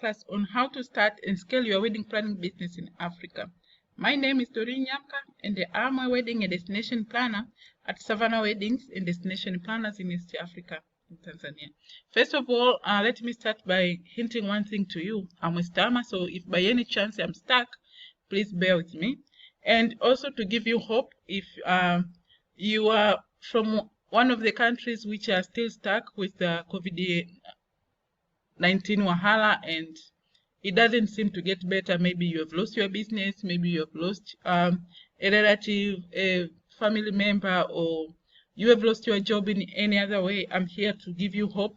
class on how to start and scale your wedding planning business in Africa. My name is Doreen Nyamka, and I'm a wedding and destination planner at Savannah Weddings and Destination Planners in East Africa, in Tanzania. First of all, let me start by hinting one thing to you. I'm a stammer, so if by any chance I'm stuck, please bear with me. And also to give you hope, if you are from one of the countries which are still stuck with the COVID-19 wahala and it doesn't seem to get better. Maybe you have lost your business, maybe you have lost a relative, a family member, or you have lost your job in any other way. I'm here to give you hope,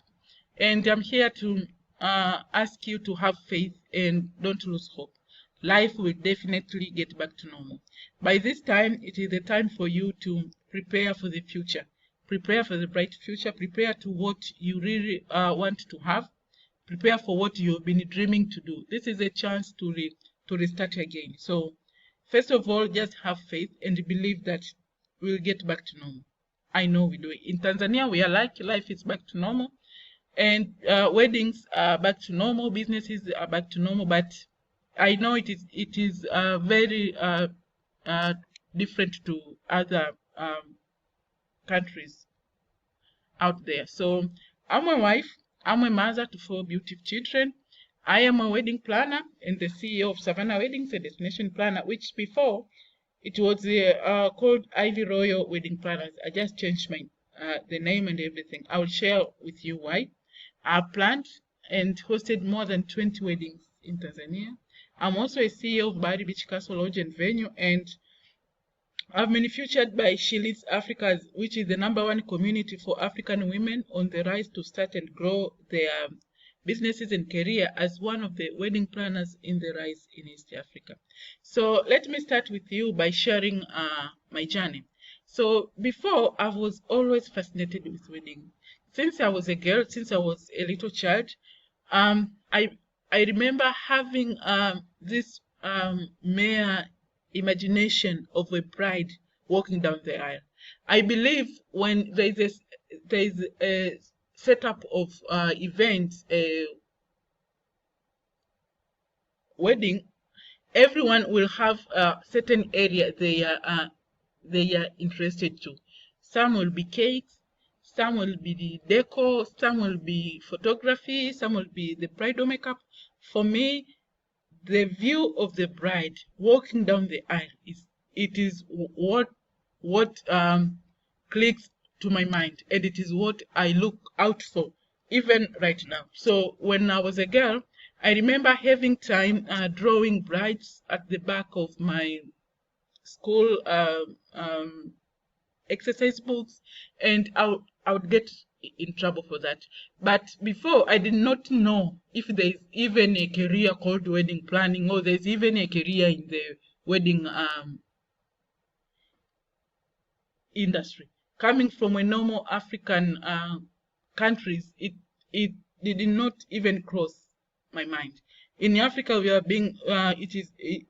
and I'm here to ask you to have faith and don't lose hope. Life will definitely get back to normal. By this time, it is the time for you to prepare for the future. Prepare for the bright future. Prepare to what you really want to have. Prepare for what you've been dreaming to do. This is a chance to restart again. So first of all, just have faith and believe that we'll get back to normal. I know we do. In Tanzania, we are like life is back to normal, and weddings are back to normal, businesses are back to normal, but I know it is very different to other countries out there. So I'm a wife, I'm a mother to 4 beautiful children. I am a wedding planner and the CEO of Savannah Weddings, a destination planner, which before it was called Ivy Royal Wedding Planners. I just changed my the name and everything. I will share with you why. I've planned and hosted more than 20 weddings in Tanzania. I'm also a CEO of Bahari Beach Castle Lodge and Venue, and I've been featured by She Leads Africa, which is the #1 community for African women on the rise to start and grow their businesses and career as one of the wedding planners in the rise in East Africa. So let me start with you by sharing my journey. So before, I was always fascinated with wedding. Since I was a girl, since I was a little child, I remember having this mere imagination of a bride walking down the aisle. I believe when there is a setup of events, a wedding, everyone will have a certain area they are interested to. Some will be cakes, some will be the decor, some will be photography, some will be the bridal makeup. For me, the view of the bride walking down the aisle is what clicks to my mind, and it is what I look out for even right now. So when I was a girl, I remember having time drawing brides at the back of my school exercise books, and I would get in trouble for that. But before, I did not know if there's even a career called wedding planning, or there's even a career in the wedding industry. Coming from a normal African countries, it did not even cross my mind. In Africa, we are being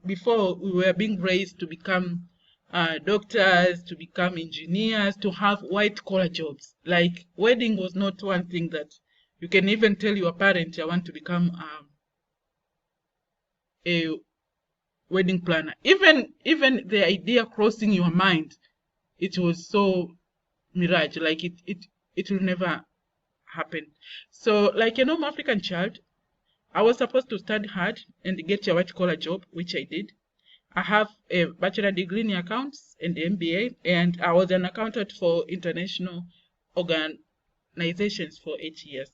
before we were being raised to become doctors, to become engineers, to have white collar jobs. Like wedding was not one thing that you can even tell your parent, I want to become a wedding planner. Even the idea crossing your mind, it was so mirage, like it will never happen. So like a normal African child, I was supposed to study hard and get a white collar job, which I did. I have a bachelor degree in accounts and MBA, and I was an accountant for international organizations for 8 years.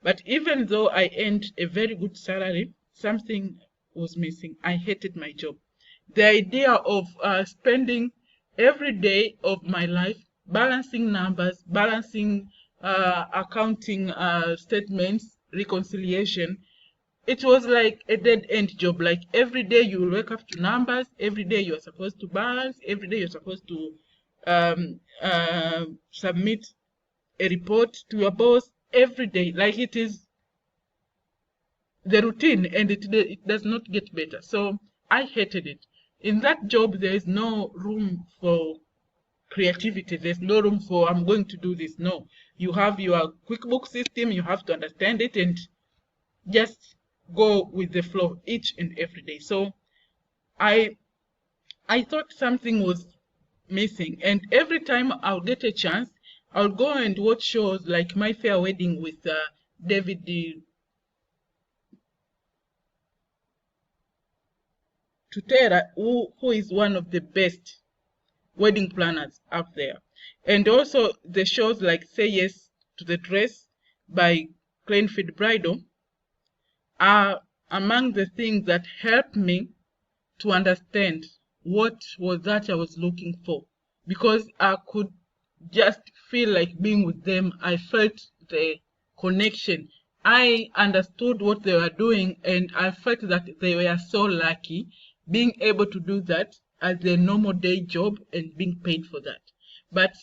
But even though I earned a very good salary, something was missing. I hated my job. The idea of spending every day of my life balancing numbers, balancing accounting statements, reconciliation, it was like a dead-end job. Like every day you will wake up to numbers, every day you are supposed to balance, every day you're supposed to submit a report to your boss every day. Like it is the routine, and it does not get better. So I hated it. In that job, there is no room for creativity. There's no room for I'm going to do this. No, you have your QuickBooks system, you have to understand it and just go with the flow each and every day. So I thought something was missing, and every time I'll get a chance, I'll go and watch shows like My Fair Wedding with David Tutera, who is one of the best wedding planners out there. And also the shows like Say Yes to the Dress by Cleanfield Bridal are among the things that helped me to understand what was that I was looking for, because I could just feel like being with them. I felt the connection. I understood what they were doing, and I felt that they were so lucky being able to do that as a normal day job and being paid for that. But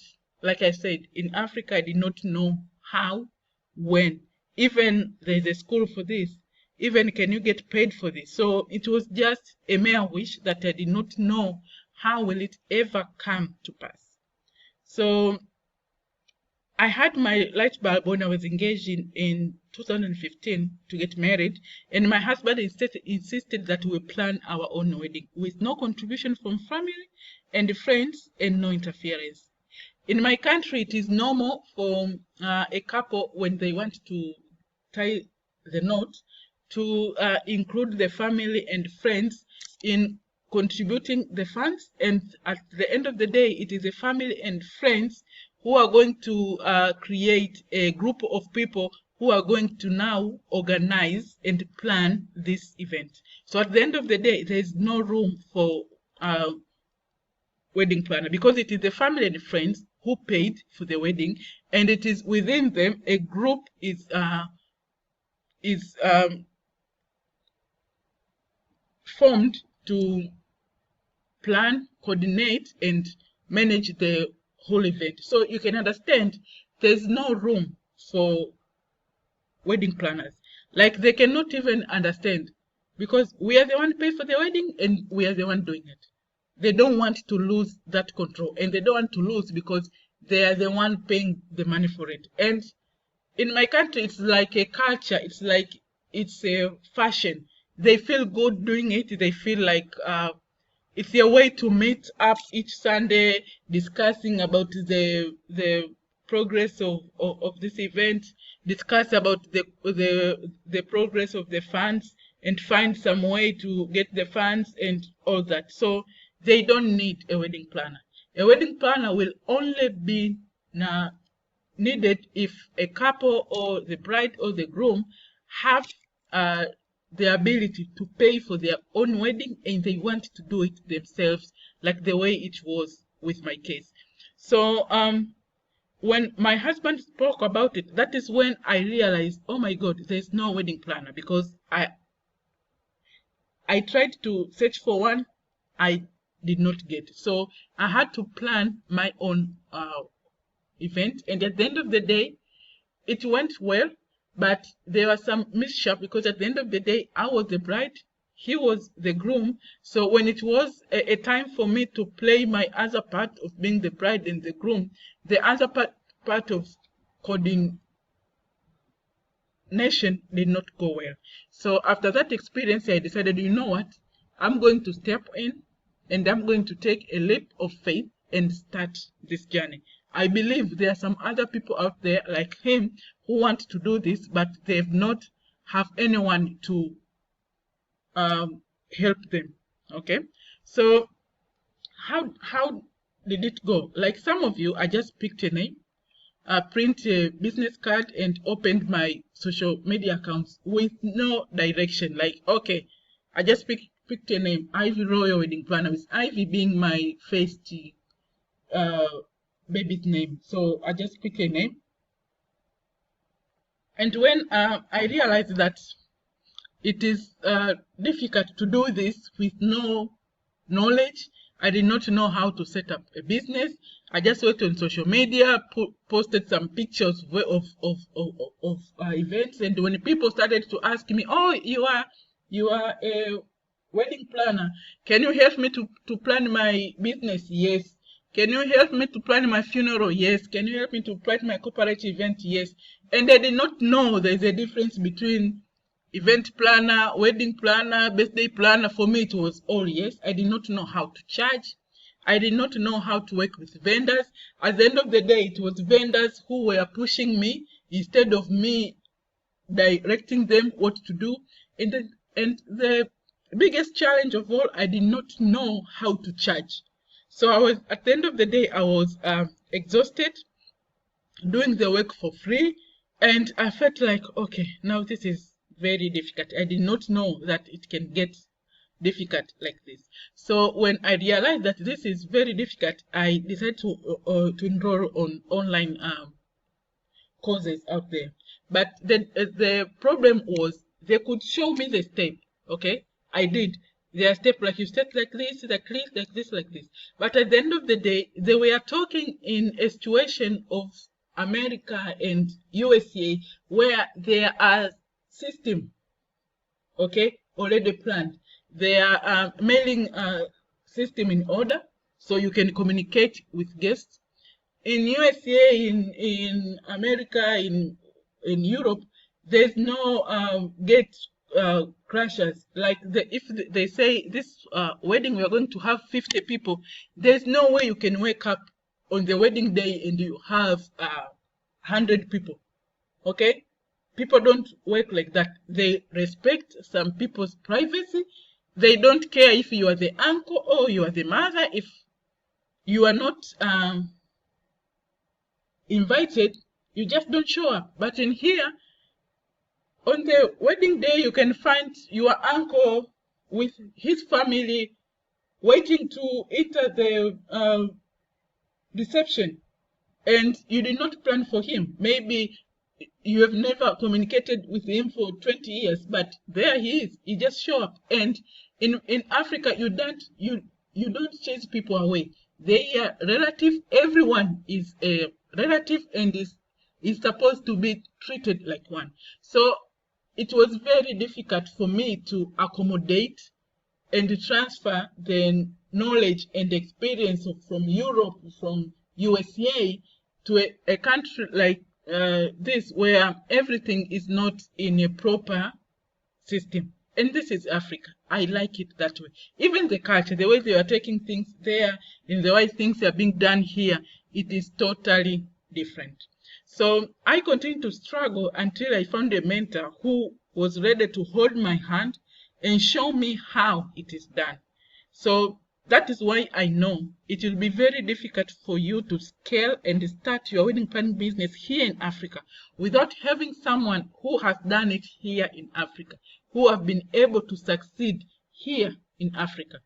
like I said, in Africa, I did not know how, when. Even there's a school for this. Even can you get paid for this? So it was just a mere wish that I did not know how will it ever come to pass. So I had my light bulb when I was engaged in 2015 to get married, and my husband insisted that we plan our own wedding with no contribution from family and friends and no interference. In my country, it is normal for a couple, when they want to tie the knot, to include the family and friends in contributing the funds, and at the end of the day, it is the family and friends who are going to create a group of people who are going to now organize and plan this event. So at the end of the day, there is no room for wedding planner, because it is the family and friends who paid for the wedding, and it is within them a group is formed to plan, coordinate, and manage the whole event. So you can understand there's no room for wedding planners. Like, they cannot even understand, because we are the one paying for the wedding and we are the one doing it. They don't want to lose that control, and they don't want to lose because they are the one paying the money for it. And in my country, it's like a culture. It's like it's a fashion. They feel good doing it. They feel like it's a way to meet up each Sunday, discussing about the progress of this event, discuss about the progress of the funds, and find some way to get the funds and all that. So they don't need a wedding planner. A wedding planner will only be needed if a couple or the bride or the groom have the ability to pay for their own wedding, and they want to do it themselves, like the way it was with my case. So when my husband spoke about it, that is when I realized, oh my God, there's no wedding planner, because I tried to search for one, I did not get it. So I had to plan my own event, and at the end of the day, it went well, but there was some mishap, because at the end of the day, I was the bride, he was the groom. So when it was a time for me to play my other part of being the bride and the groom, the other part of coordination did not go well. So after that experience, I decided, you know what, I'm going to step in and I'm going to take a leap of faith and start this journey. I believe there are some other people out there like him who want to do this, but they've not have anyone to help them. Okay, so how did it go? Like some of you, I just picked a name, print a business card, and opened my social media accounts with no direction. Like, okay, I just picked a name, Ivy Royal Wedding Planner, with Ivy being my first baby's name. So I just picked a name. And when I realized that it is difficult to do this with no knowledge, I did not know how to set up a business. I just went on social media, posted some pictures of events, and when people started to ask me, "Oh, you are a wedding planner. Can you help me to plan my business?" Yes. Can you help me to plan my funeral? Yes. Can you help me to plan my corporate event? Yes. And I did not know there's a difference between event planner, wedding planner, birthday planner. For me, it was all yes. I did not know how to charge. I did not know how to work with vendors. At the end of the day, it was vendors who were pushing me instead of me directing them what to do. And the biggest challenge of all, I did not know how to charge. So I was, at the end of the day, I was exhausted, doing the work for free, and I felt like, okay, now this is very difficult. I did not know that it can get difficult like this. So when I realized that this is very difficult, I decided to enroll on online courses out there. But the problem was they could show me the step. Okay, I did. Their step, like you step like this, like this, like this, like this. But at the end of the day, they were talking in a situation of America and USA where there are system, okay, already planned. There are mailing system in order, so you can communicate with guests. In USA, in America, in Europe, there's no gate crashers. Like if they say this wedding we are going to have 50 people, there's no way you can wake up on the wedding day and you have 100 people. Okay, people don't work like that. They respect some people's privacy. They don't care if you are the uncle or you are the mother. If you are not invited, you just don't show up. But in here, on the wedding day, you can find your uncle with his family waiting to enter the reception, and you did not plan for him. Maybe you have never communicated with him for 20 years, but there he is. He just show up. And in Africa, you don't chase people away. They are relative. Everyone is a relative and is supposed to be treated like one. So it was very difficult for me to accommodate and transfer the knowledge and experience from Europe, from USA, to a country like this, where everything is not in a proper system. And this is Africa. I like it that way. Even the culture, the way they are taking things there, and the way things are being done here, it is totally different. So I continued to struggle until I found a mentor who was ready to hold my hand and show me how it is done. So that is why I know it will be very difficult for you to scale and start your wedding planning business here in Africa without having someone who has done it here in Africa, who have been able to succeed here in Africa.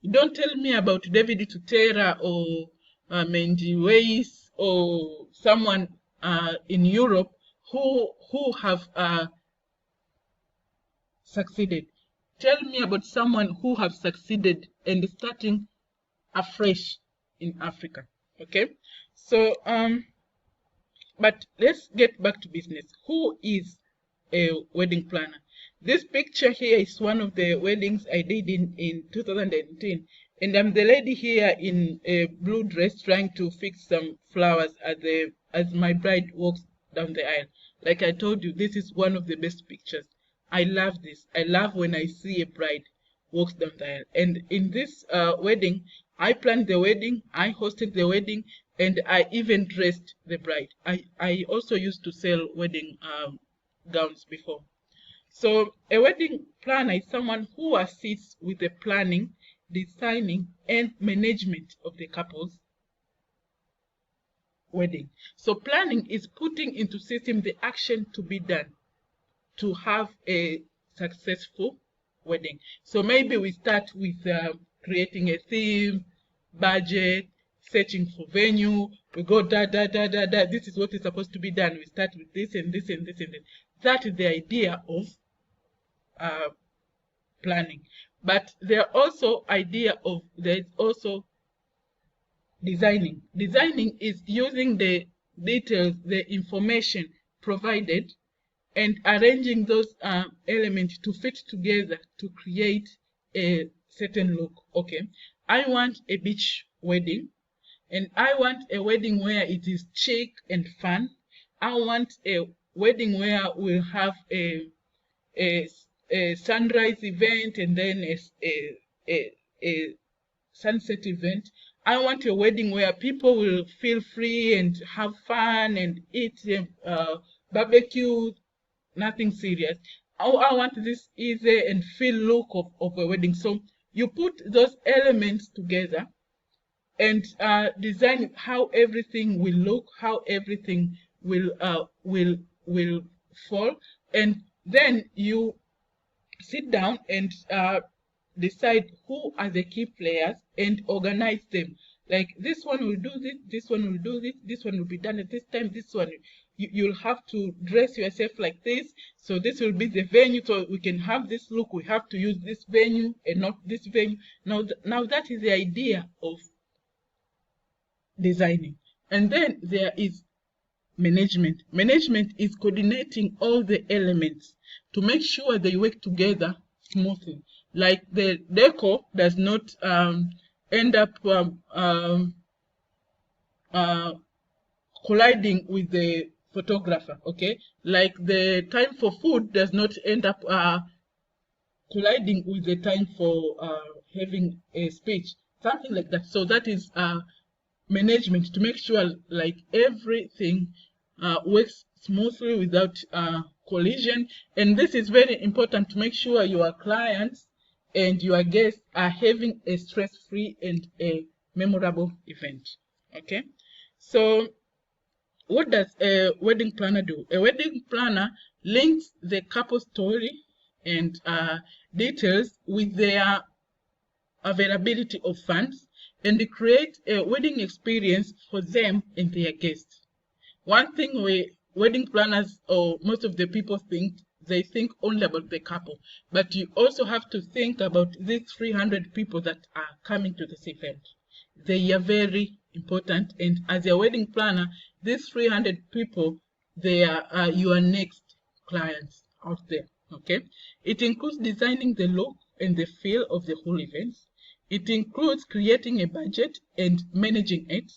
Don't tell me about David Tutera or Mendy Weiss or someone in Europe who have succeeded. Tell me about someone who have succeeded and starting afresh in Africa. Okay, so but let's get back to business. Who is a wedding planner? This picture here is one of the weddings I did in 2010, and I'm the lady here in a blue dress trying to fix some flowers as my bride walks down the aisle. Like I told you, this is one of the best pictures. I love this. I love when I see a bride walks down the aisle. And in this wedding, I planned the wedding, I hosted the wedding, and I even dressed the bride. I also used to sell wedding gowns before. So a wedding planner is someone who assists with the planning, designing, and management of the couple's wedding. So planning is putting into system the action to be done to have a successful wedding. So maybe we start with creating a theme, budget, searching for venue. We go da. This is what is supposed to be done. We start with this and this and this and this. That is the idea of planning. But there's also designing. Designing is using the details, the information provided, and arranging those elements to fit together to create a certain look. Okay, I want a beach wedding, and I want a wedding where it is chic and fun. I want a wedding where we'll have a a sunrise event and then a sunset event. I want a wedding where people will feel free and have fun and eat barbecue, nothing serious. I want this easy and feel look of a wedding. So you put those elements together and design how everything will look, how everything will fall, and then you sit down and decide who are the key players and organize them. Like this one will do this one will do this one will be done at this time, this one you'll have to dress yourself like this. So this will be the venue, so we can have this look. We have to use this venue and not this venue. Now that is the idea of designing. And then there is management. Management is coordinating all the elements to make sure they work together smoothly. Like the decor does not end up colliding with the photographer, okay? Like the time for food does not end up colliding with the time for having a speech, something like that. So that is management, to make sure like everything works smoothly without collision. And this is very important to make sure your clients and your guests are having a stress-free and a memorable event. Okay, so what does a wedding planner do? A wedding planner links the couple story and details with their availability of funds and create a wedding experience for them and their guests. One thing wedding planners or most of the people think, they think only about the couple, but you also have to think about these 300 people that are coming to this event. They are very important, and as a wedding planner, these 300 people, they are your next clients out there. Okay, it includes designing the look and the feel of the whole event. It includes creating a budget and managing it.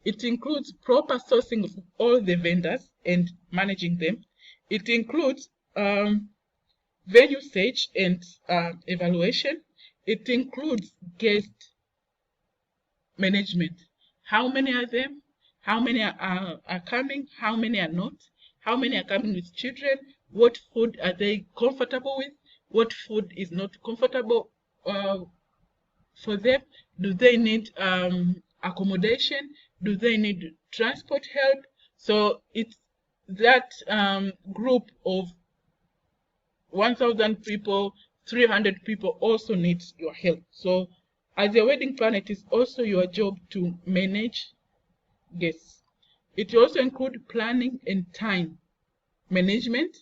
It includes proper sourcing of all the vendors and managing them. It includes venue search and evaluation. It includes guest management. How many are them? How many are coming? How many are not? How many are coming with children? What food are they comfortable with? What food is not comfortable for them? Do they need accommodation? Do they need transport help? So it's that group of 1,000 people, 300 people also needs your help. So as a wedding planner, it is also your job to manage guests. It also includes planning and time management.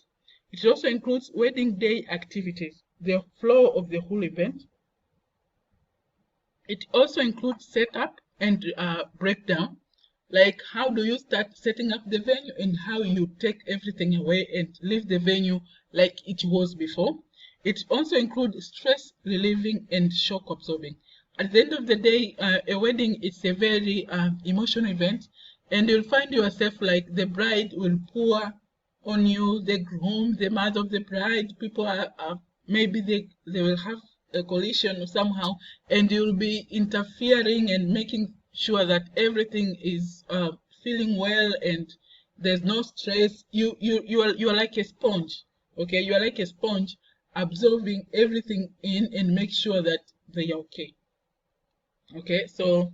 It also includes wedding day activities, the flow of the whole event. It also includes setup and breakdown, like how do you start setting up the venue and how you take everything away and leave the venue like it was before. It also includes stress relieving and shock absorbing. At the end of the day, a wedding is a very emotional event, and you'll find yourself like the bride will pour on you, the groom, the mother of the bride, people are maybe they will have a collision somehow, and you'll be interfering and making sure that everything is feeling well and there's no stress. You are like a sponge. Okay, you are like a sponge absorbing everything in and make sure that they are okay. Okay, so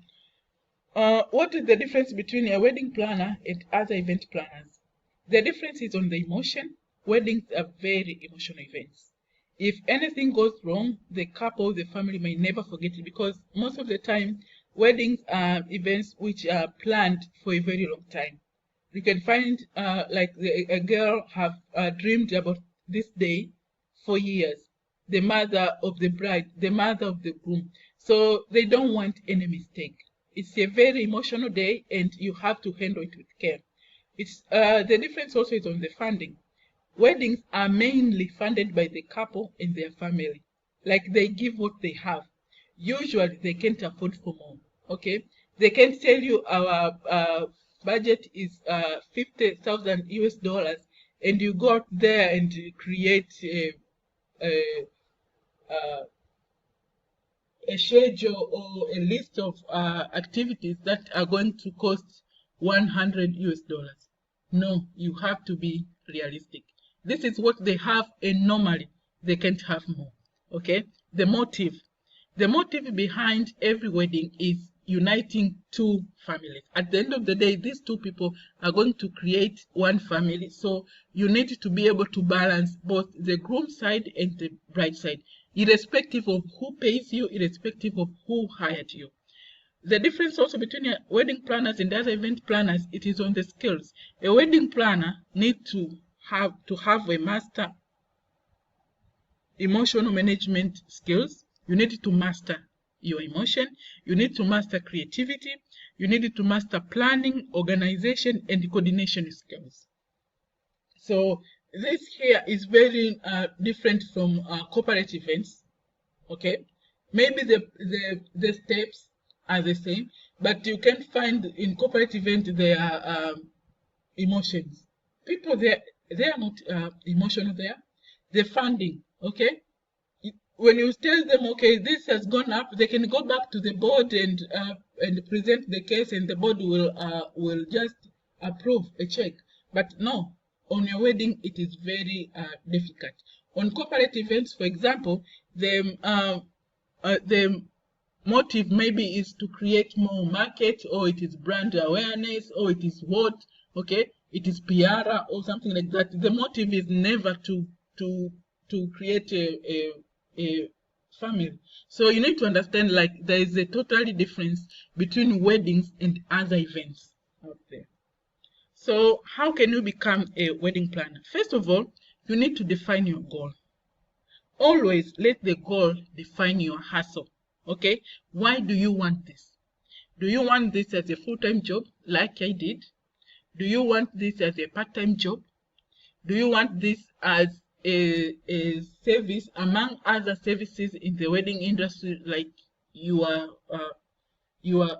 what is the difference between a wedding planner and other event planners? The difference is on the emotion. Weddings are very emotional events. If anything goes wrong, the couple, the family may never forget it, because most of the time, weddings are events which are planned for a very long time. You can find like a girl have dreamed about this day for years. The mother of the bride, the mother of the groom. So they don't want any mistake. It's a very emotional day, and you have to handle it with care. It's the difference also is on the funding. Weddings are mainly funded by the couple and their family. Like they give what they have. Usually they can't afford for more. Okay, they can tell you our budget is 50,000 US dollars, and you go out there and create a schedule or a list of activities that are going to cost 100 US dollars. No, you have to be realistic. This is what they have, and normally they can't have more. Okay? The motive behind every wedding is uniting two families. At the end of the day, these two people are going to create one family. So you need to be able to balance both the groom side and the bride side, irrespective of who pays you, irrespective of who hired you. The difference also between wedding planners and other event planners, it is on the skills. A wedding planner needs to have a master emotional management skills. You need to master your emotion. You need to master creativity. You need to master planning, organization, and coordination skills. So this here is very different from corporate events. Okay, maybe the steps are the same, but you can find in corporate event there are emotions. People they are not emotional there. The funding, okay. When you tell them, okay, this has gone up, they can go back to the board and present the case, and the board will just approve a check. But no, on your wedding, it is very difficult. On corporate events, for example, the motive maybe is to create more market, or it is brand awareness, or it is what, okay, it is PR or something like that. The motive is never to create a family. So you need to understand, like, there is a totally difference between weddings and other events out there. So how can you become a wedding planner? First of all, you need to define your goal. Always let the goal define your hustle. Okay, why do you want this? Do you want this as a full-time job like I did? Do you want this as a part-time job? Do you want this as a service among other services in the wedding industry, like you are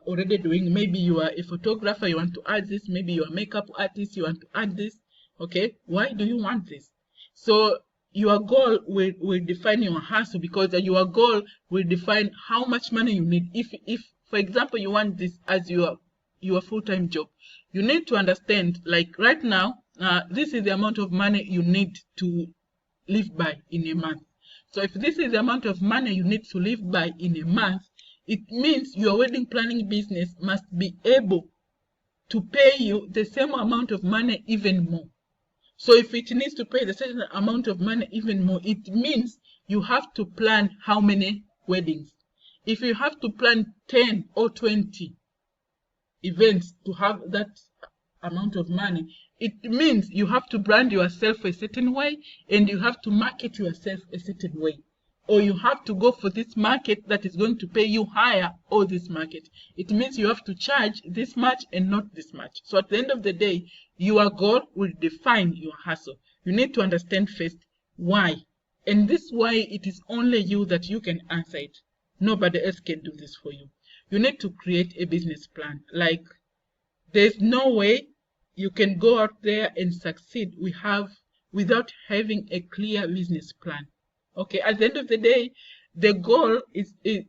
already doing? Maybe you are a photographer, you want to add this. Maybe you are a makeup artist, you want to add this. Okay, why do you want this? So your goal will define your hustle, because your goal will define how much money you need. If for example you want this as your full-time job, you need to understand, like right now, this is the amount of money you need to live by in a month. So if this is the amount of money you need to live by in a month, it means your wedding planning business must be able to pay you the same amount of money, even more. So if it needs to pay the certain amount of money even more, it means you have to plan how many weddings. If you have to plan 10 or 20 events to have that amount of money, it means you have to brand yourself a certain way, and you have to market yourself a certain way, or you have to go for this market that is going to pay you higher, or this market. It means you have to charge this much and not this much. So at the end of the day, your goal will define your hustle. You need to understand first why, and this why, it is only you that you can answer it. Nobody else can do this for you. You need to create a business plan. Like, there's no way you can go out there and succeed without having a clear business plan. Okay, at the end of the day, the goal is the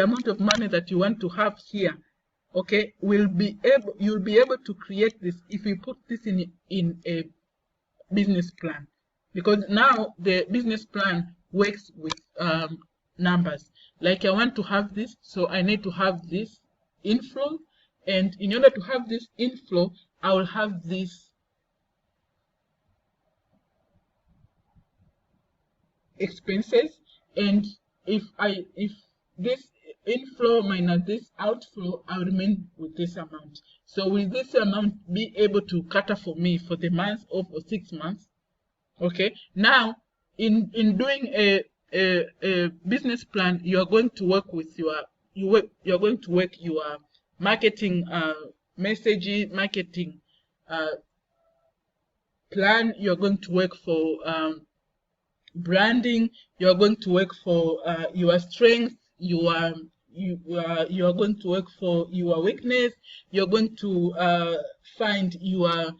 amount of money that you want to have here. Okay, you'll be able to create this if you put this in a business plan, because now the business plan works with numbers. Like, I want to have this, so I need to have this inflow, and in order to have this inflow, I will have this expenses, and if this inflow minus this outflow, I'll remain with this amount. So will this amount be able to cater for me for the month or for 6 months? Okay, now in doing a business plan, you are going to work with you're going to work your marketing messaging, marketing plan. You're going to work for branding. You're going to work for your strength. You are going to work for your weakness. You're going to find your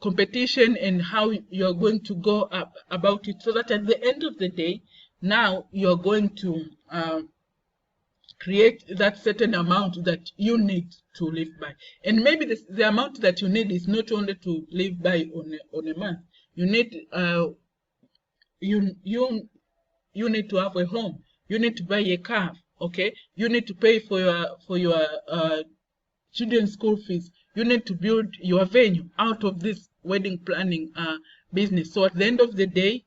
competition and how you're going to go up about it, so that at the end of the day, now you're going to create that certain amount that you need to live by. And maybe the amount that you need is not only to live by on a month. You need you need to have a home. You need to buy a car. Okay, you need to pay for your children's school fees. You need to build your venue out of this wedding planning business. So at the end of the day,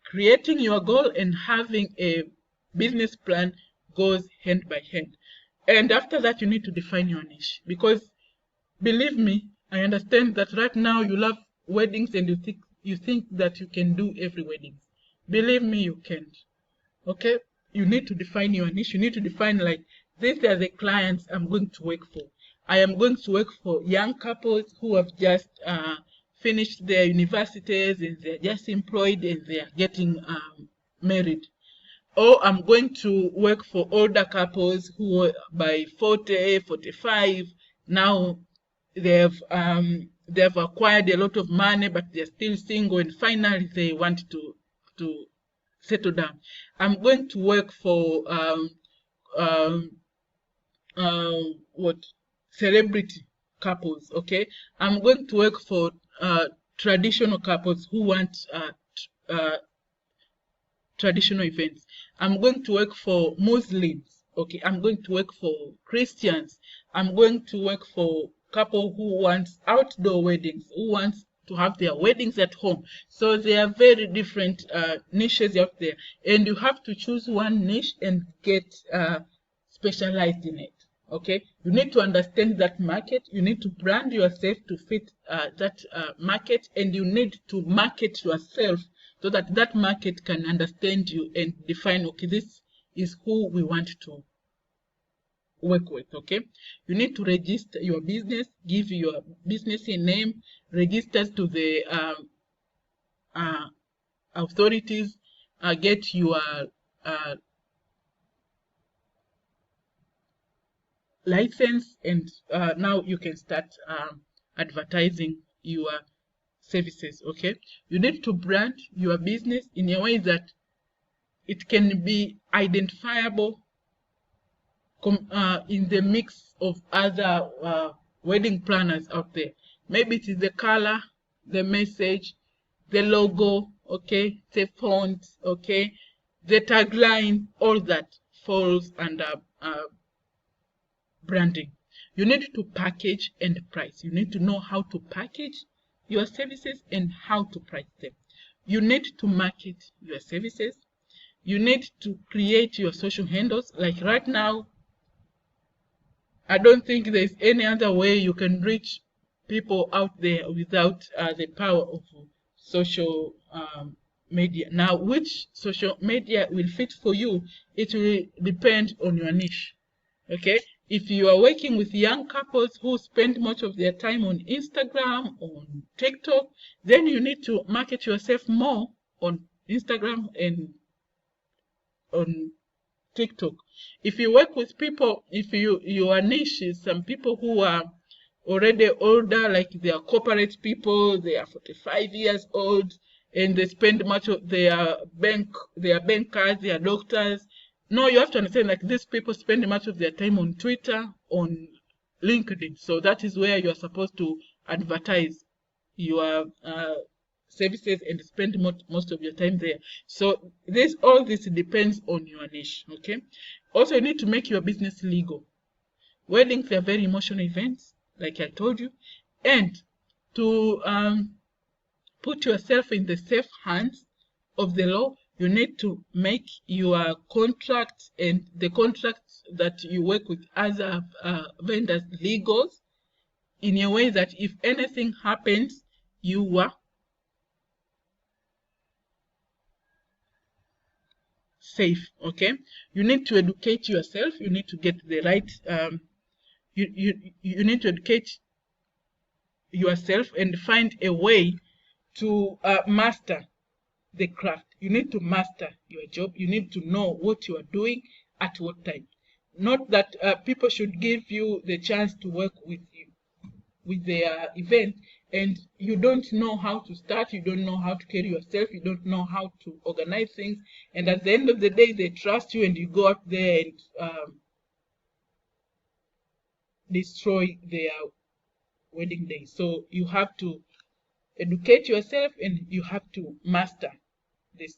creating your goal and having a business plan goes hand by hand. And after that, you need to define your niche, because believe me, I understand that right now you love weddings and you think that you can do every wedding. Believe me, you can't. Okay, you need to define your niche. You need to define, like, these are the clients I'm going to work for. I am going to work for young couples who have just finished their universities and they're just employed and they're getting married. Or I'm going to work for older couples who are by 40, 45, now they've acquired a lot of money, but they're still single, and finally they want to settle down. I'm going to work for celebrity couples. Okay, I'm going to work for traditional couples who want traditional events. I'm going to work for Muslims. Okay, I'm going to work for Christians. I'm going to work for couple who wants outdoor weddings, who wants to have their weddings at home. So there are very different niches out there, and you have to choose one niche and get specialized in it. Okay, you need to understand that market. You need to brand yourself to fit that market, and you need to market yourself so that that market can understand you and define, okay, this is who we want to work with. Okay, you need to register your business, give your business a name, register to the authorities, get your license, and now you can start advertising your services. Okay, you need to brand your business in a way that it can be identifiable in the mix of other wedding planners out there. Maybe it is the color, the message, the logo, okay, the font, okay, the tagline, all that falls under branding. You need to package and price. You need to know how to package your services and how to price them. You need to market your services. You need to create your social handles. Like right now, I don't think there's any other way you can reach people out there without the power of social media. Now, which social media will fit for you, it will depend on your niche. Okay, if you are working with young couples who spend much of their time on Instagram, on TikTok, then you need to market yourself more on Instagram and on TikTok. If you work with people, if your niche is some people who are already older, like they are corporate people, they are 45 years old, and they spend much of their bankers, they are doctors. No, you have to understand, like, these people spend much of their time on Twitter, on LinkedIn. So that is where you are supposed to advertise your services and spend most of your time there. So all this depends on your niche. Okay, also you need to make your business legal. Weddings are very emotional events, like I told you, and to put yourself in the safe hands of the law, you need to make your contracts and the contracts that you work with other vendors legal, in a way that if anything happens, you are safe. Okay, you need to educate yourself. You need to get the right you need to educate yourself and find a way to master the craft. You need to master your job. You need to know what you are doing at what time. Not that people should give you the chance to work with you. with their event, and you don't know how to start, you don't know how to carry yourself, you don't know how to organize things, and at the end of the day they trust you and you go out there and destroy their wedding day. So you have to educate yourself and you have to master this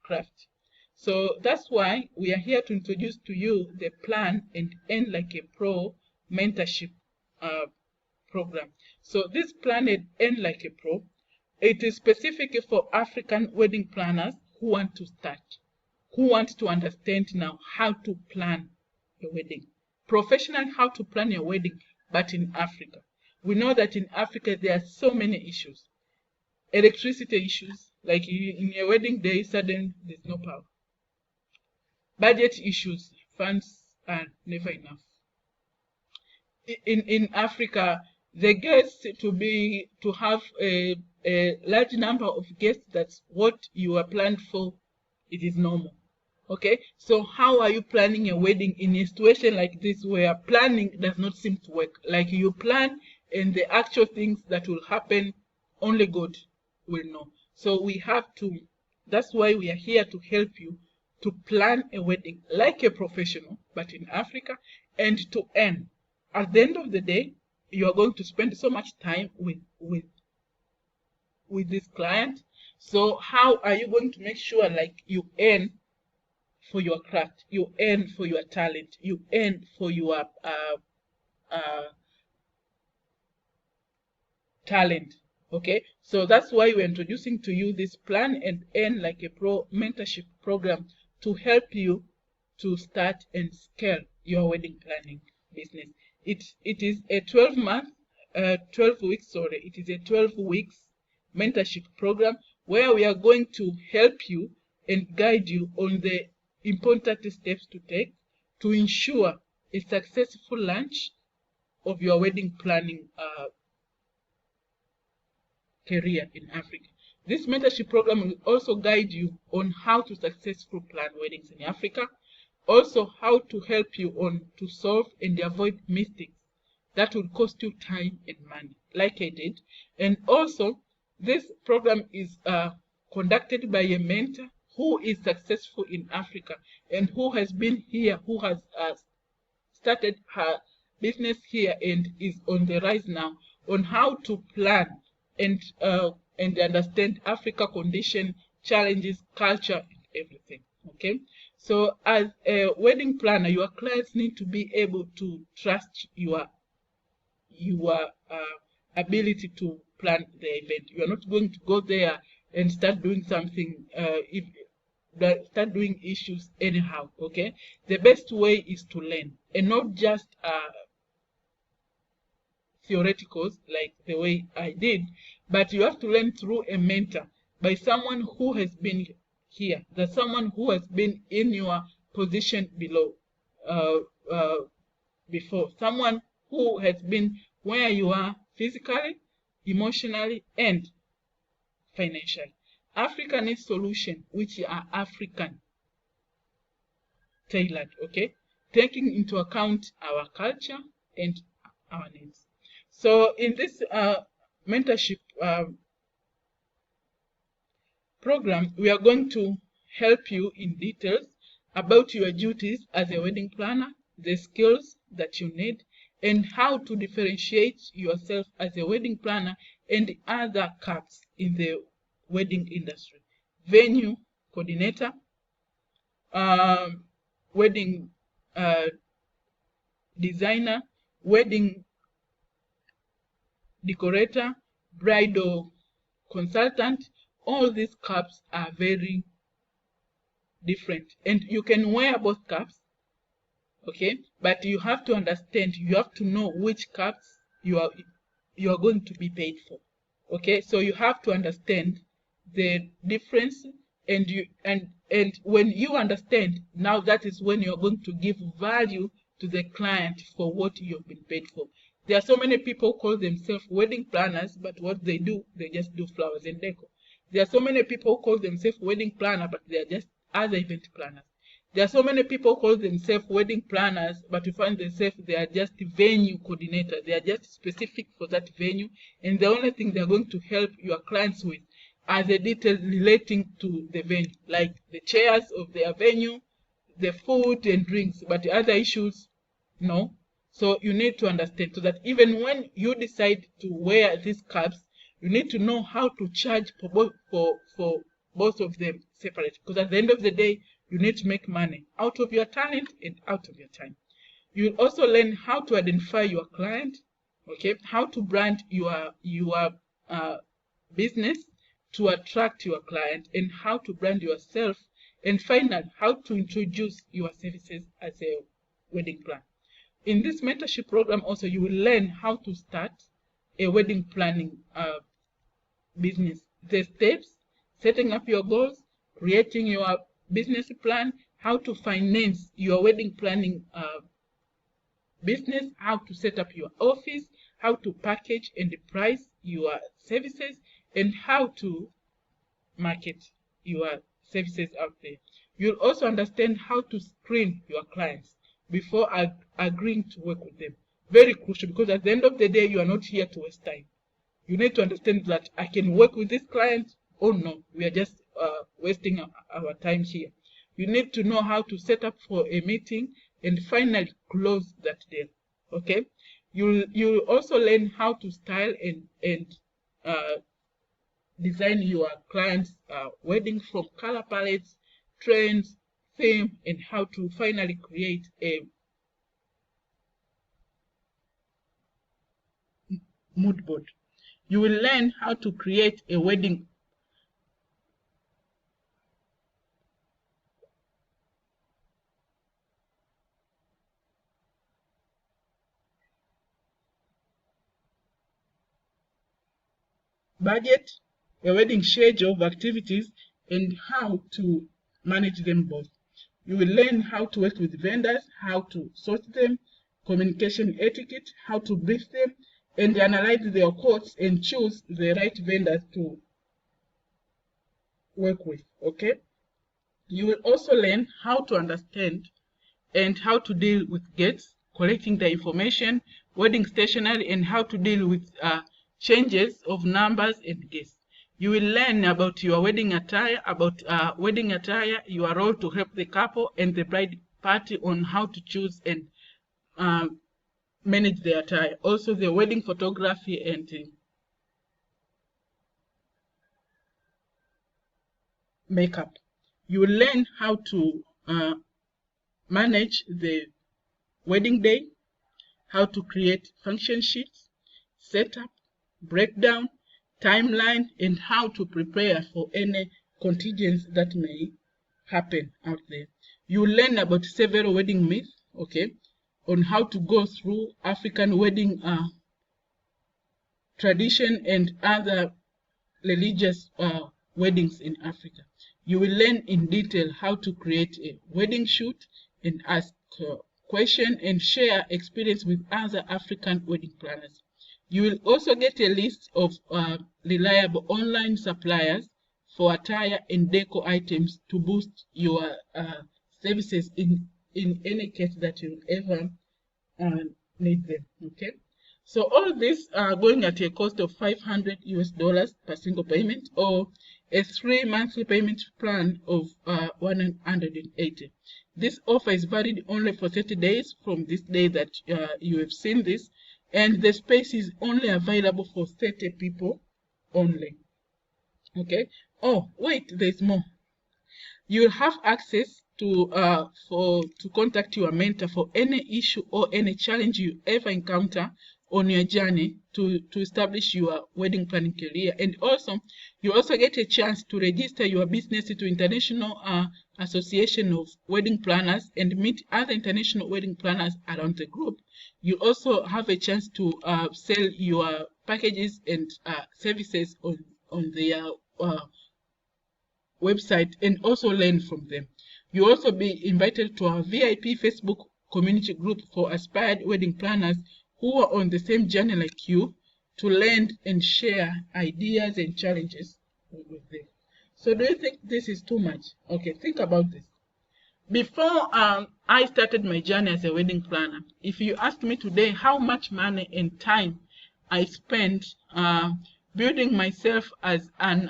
craft. So that's why we are here to introduce to you the Plan and End Like a Pro mentorship program. So this Plan and End Like a Pro, it is specific for African wedding planners who want to start, who want to understand now how to plan a wedding. Professional, how to plan your wedding, but in Africa. We know that in Africa there are so many issues. Electricity issues, like in a wedding day, suddenly there's no power. Budget issues, funds are never enough. In Africa, the guests to have a large number of guests, that's what you are planned for, it is normal. Okay, so how are you planning a wedding in a situation like this where planning does not seem to work? Like you plan and the actual things that will happen, only God will know. So we have to, that's why we are here to help you to plan a wedding like a professional, but in Africa, and to earn. At the end of the day, you are going to spend so much time with this client. So how are you going to make sure like you earn for your craft, you earn for your talent, you earn for your talent? Okay, so that's why we're introducing to you this Plan and Earn Like a Pro mentorship program to help you to start and scale your wedding planning business. It is a 12 weeks, it is a 12 weeks mentorship program where we are going to help you and guide you on the important steps to take to ensure a successful launch of your wedding planning career in Africa. This mentorship program will also guide you on how to successfully plan weddings in Africa, also how to help you on to solve and avoid mistakes that will cost you time and money, like I did. And also, this program is conducted by a mentor who is successful in Africa and who has been here, who has started her business here and is on the rise now on how to plan and understand Africa condition, challenges, culture, and everything. Okay, so as a wedding planner, your clients need to be able to trust your ability to plan the event. You are not going to go there and start doing something start doing issues anyhow. Okay, the best way is to learn and not just theoreticals like the way I did, but you have to learn through a mentor, by someone who has been here, that someone who has been in your position below before, someone who has been where you are physically, emotionally, and financially. Africa needs solutions which are African tailored, okay, taking into account our culture and our needs. So in this mentorship program, we are going to help you in details about your duties as a wedding planner, the skills that you need, and how to differentiate yourself as a wedding planner and other caps in the wedding industry. Venue coordinator, wedding designer, wedding decorator, bridal consultant. All these caps are very different, and you can wear both caps, okay, but you have to understand, you have to know which caps you are going to be paid for. Okay, so you have to understand the difference, and when you understand, now that is when you're going to give value to the client for what you've been paid for. There are so many people call themselves wedding planners, but what they do, they just do flowers and decor. There are so many people call themselves wedding planner, but they are just other event planners. There are so many people call themselves wedding planners, but you find themselves they are just venue coordinators. They are just specific for that venue, and the only thing they are going to help your clients with are the details relating to the venue, like the chairs of their venue, the food and drinks, but other issues, no. So you need to understand so that even when you decide to wear these caps, you need to know how to charge for both of them separate, because at the end of the day, you need to make money out of your talent and out of your time. You will also learn how to identify your client, okay, how to brand your business to attract your client, and how to brand yourself, and finally, how to introduce your services as a wedding plan. In this mentorship program also, you will learn how to start a wedding planning business, the steps, setting up your goals, creating your business plan, how to finance your wedding planning business, how to set up your office, how to package and price your services, and how to market your services out there. You'll also understand how to screen your clients before agreeing to work with them. Very crucial, because at the end of the day, you are not here to waste time. You need to understand that I can work with this client, or no, we are just wasting our time here. You need to know how to set up for a meeting and finally close that deal. Okay, you'll also learn how to style and design your client's wedding, from color palettes, trends, theme, and how to finally create a mood board. You will learn how to create a wedding budget, a wedding schedule of activities, and how to manage them both. You will learn how to work with vendors, how to sort them, communication etiquette, how to brief them, and analyze their quotes and choose the right vendors to work with. Okay? You will also learn how to understand and how to deal with guests, collecting the information, wedding stationery, and how to deal with changes of numbers and guests. You will learn about your wedding attire, your role to help the couple and the bride party on how to choose and manage the attire. Also, the wedding photography and makeup. You will learn how to manage the wedding day, how to create function sheets, setup, breakdown, timeline, and how to prepare for any contingents that may happen out there. You learn about several wedding myths, okay, on how to go through African wedding tradition and other religious weddings in Africa. You will learn in detail how to create a wedding shoot and ask questions and share experience with other African wedding planners. You will also get a list of reliable online suppliers for attire and deco items to boost your services in any case that you ever need them. Okay, so all this are going at a cost of $500 per single payment, or a 3 monthly payment plan of 180. This offer is valid only for 30 days from this day that you have seen this, and the space is only available for 30 people only. Okay. Oh, wait, there's more. You'll have access to contact your mentor for any issue or any challenge you ever encounter on your journey to establish your wedding planning career. And also, you also get a chance to register your business to International Association of Wedding Planners and meet other international wedding planners around the globe. You also have a chance to sell your packages and services on their website, and also learn from them. You also be invited to our VIP Facebook community group for aspired wedding planners who are on the same journey like you, to learn and share ideas and challenges with them. So do you think this is too much? Okay, think about this. Before I started my journey as a wedding planner, if you ask me today how much money and time I spent building myself as an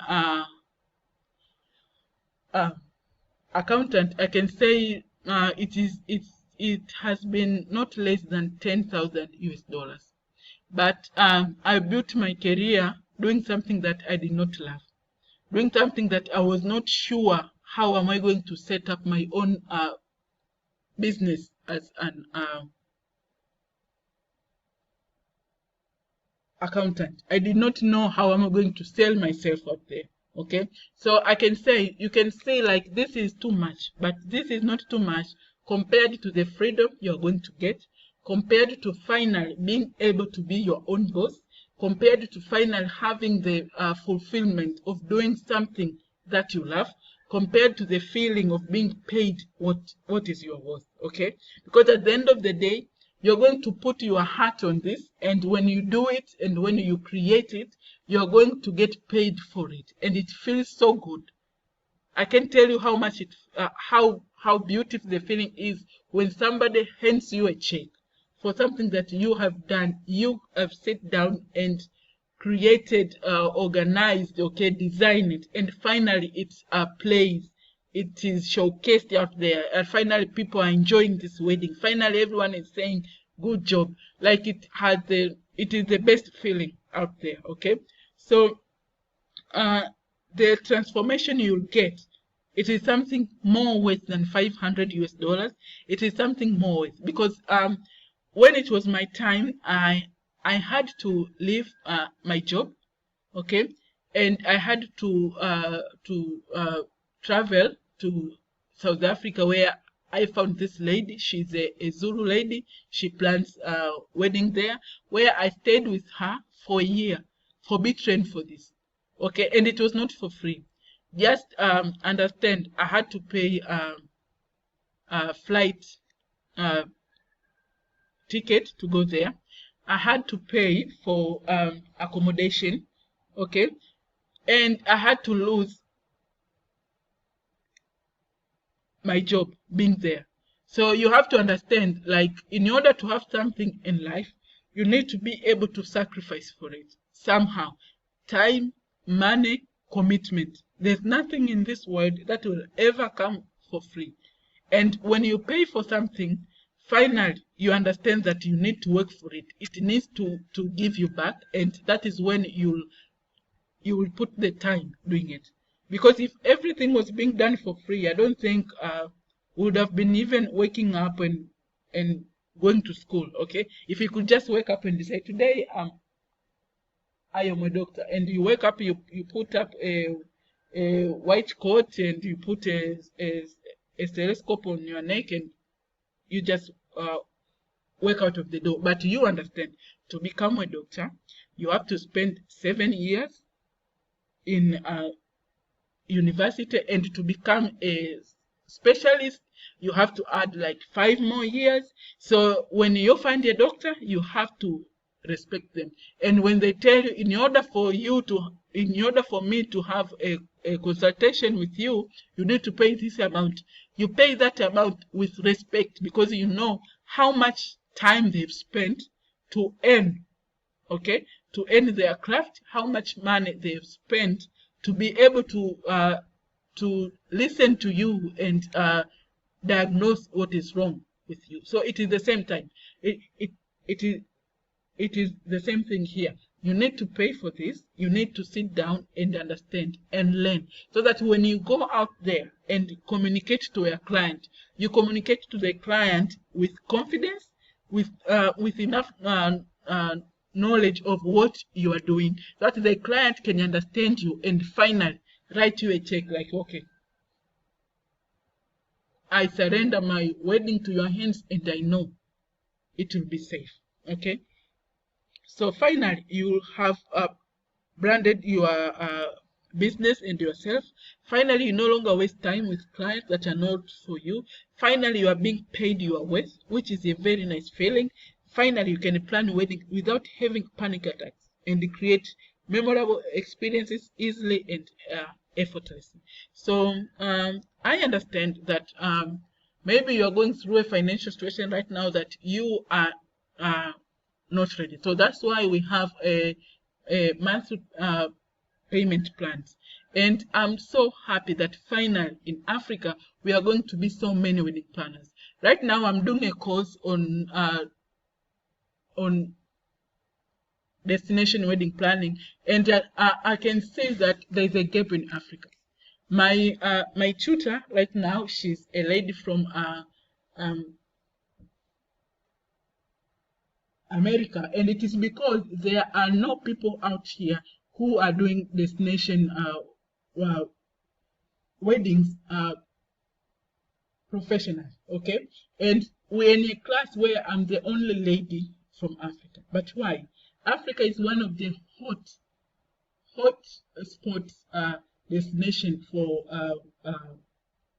accountant, I can say it has been not less than 10,000 US dollars. But I built my career doing something that I did not love, doing something that I was not sure how am I going to set up my own business as an accountant. I did not know how am I going to sell myself up there. Okay, so I can say, you can say like this is too much, but this is not too much compared to the freedom you're going to get, compared to finally being able to be your own boss, compared to finally having the fulfillment of doing something that you love, compared to the feeling of being paid what is your worth. Okay, because at the end of the day, you're going to put your heart on this, and when you do it and when you create it, you're going to get paid for it, and it feels so good. I can tell you how much how beautiful the feeling is when somebody hands you a check for something that you have done. You have sat down and created, organized, okay, designed it, and finally it's plays. It is showcased out there, and finally people are enjoying this wedding. Finally, everyone is saying, "Good job!" Like it is the best feeling out there. Okay, so the transformation you'll get, it is something more worth than 500 US dollars. It is something more worth, because when it was my time, I had to leave my job, okay, and I had to travel to South Africa, where I found this lady. She's a Zulu lady. She plans wedding there, where I stayed with her for a year for be trained for this. Okay, and it was not for free. Just understand, I had to pay flight ticket to go there. I had to pay for accommodation, okay, and I had to lose my job being there. So you have to understand, like, in order to have something in life, you need to be able to sacrifice for it somehow. Time, money, commitment. There's nothing in this world that will ever come for free. And when you pay for something, finally you understand that you need to work for it. It needs to give you back, and that is when you will put the time doing it. Because if everything was being done for free, I don't think we would have been even waking up and going to school. Okay, if you could just wake up and decide, today I am a doctor, and you wake up, you put up a white coat, and you put a stethoscope on your neck, and you just walk out of the door. But you understand, to become a doctor, you have to spend 7 years in university, and to become a specialist, you have to add like 5 more years. So when you find a doctor, you have to respect them. And when they tell you, in order for me to have a consultation with you, you need to pay this amount. You pay that amount with respect, because you know how much time they've spent to earn, okay, to earn their craft, how much money they've spent to be able to listen to you and diagnose what is wrong with you. So it is the same time. It is the same thing here. You need to pay for this. You need to sit down and understand and learn, so that when you go out there and communicate to a client, you communicate to the client with confidence, with enough knowledge of what you are doing, so that the client can understand you and finally write you a check like, okay, I surrender my wedding to your hands, and I know it will be safe. Okay, so finally you have branded your business and yourself. Finally, you no longer waste time with clients that are not for you. Finally, you are being paid your worth, which is a very nice feeling. Finally, you can plan wedding without having panic attacks, and create memorable experiences easily and effortlessly. So I understand that Maybe you're going through a financial situation right now that you are not ready. So that's why we have a monthly payment plans. And I'm so happy that finally in Africa we are going to be so many wedding planners. Right now I'm doing a course on destination wedding planning, and I can say that there's a gap in Africa. My tutor right now, she's a lady from America, and it is because there are no people out here who are doing destination weddings professional. Okay, and we're in a class where I'm the only lady from Africa. But why? Africa is one of the hot spots destination for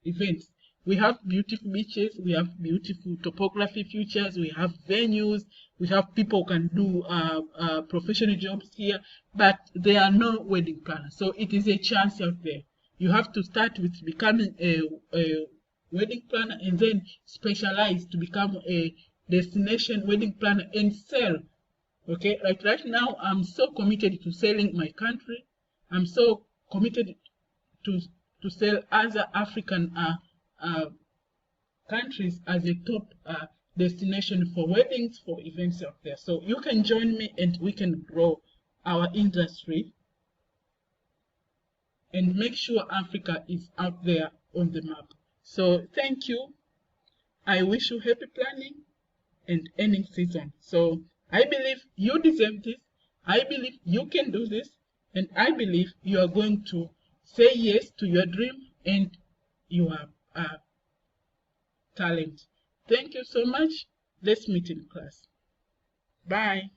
events. We have beautiful beaches, we have beautiful topography features, we have venues, we have people who can do professional jobs here, but there are no wedding planners. So it is a chance out there. You have to start with becoming a wedding planner and then specialize to become a destination wedding planner and sell. Okay, like right now, I'm so committed to selling my country. I'm so committed to to sell other African countries as a top destination for weddings, for events out there. So you can join me and we can grow our industry and make sure Africa is out there on the map. So thank you. I wish you happy planning and earning season. So I believe you deserve this. I believe you can do this. And I believe you are going to say yes to your dream and your talent. Thank you so much. Let's meet in class. Bye.